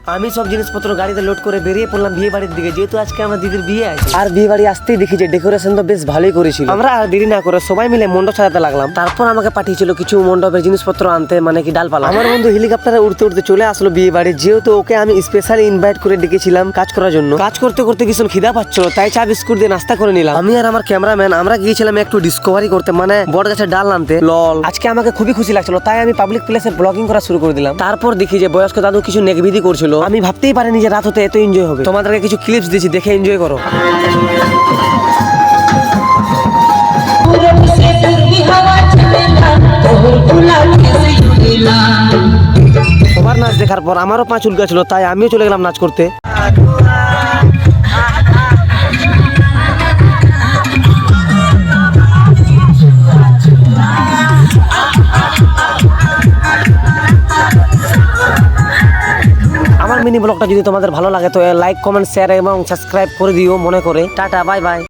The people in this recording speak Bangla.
আমি সব জিনিসপত্র গাড়িতে লোড করে বেরিয়ে পড়লাম বিয়ে বাড়ির দিকে, যেহেতু আজকে আমার দিদির বিয়ে আছে। আর বিয়ে বাড়ি আসতেই দেখি যে ডেকোরেশন তো বেশ ভালোই করেছিল। আমরা আর দেরি না করে সবাই মিলে মণ্ডপ সাজাতে লাগলাম। তারপর আমাকে পাঠিয়েছিল কিছু মণ্ডপের জিনিসপত্র আনতে, মানে কি ডালপালা। আমার বন্ধু হেলিকপ্টারে উড়তে উড়তে চলে আসলো বিয়ে বাড়ি, যেহেতু ওকে আমি স্পেশালি ইনভাইট করে ডেকেছিলাম কাজ করার জন্য। কাজ করতে করতে ভীষণ খিদা পাচ্ছিল, তাই চা বিস্কুট দিয়ে নাস্তা করে নিলাম। আমি আর আমার ক্যামেরাম্যান আমরা গিয়েছিলাম একটু ডিসকভারি করতে, মানে বড় গাছের ডাল আনতে। লল, আজকে আমাকে খুবই খুশি লাগছিল, তাই আমি পাবলিক প্লেসে ব্লগিং করা শুরু করে দিলাম। তারপর দেখি যে বয়স্ক দাদু কিছু নেগবিধি করছিল। আমি ভাবতেই পারিনি যে রাত হতে এত এনজয় হবে। তোমাদেরকে কিছু ক্লিপস দিচ্ছি, দেখে এনজয় করো। সবার নাচ দেখার পর আমারও পা চুলকাছিল, তাই আমিও চলে গেলাম নাচ করতে। আমার মিনি ব্লগটা যদি তোমাদের ভালো লাগে তো লাইক, কমেন্ট, শেয়ার এবং সাবস্ক্রাইব করে দিও মনে করে। Tata, bye bye.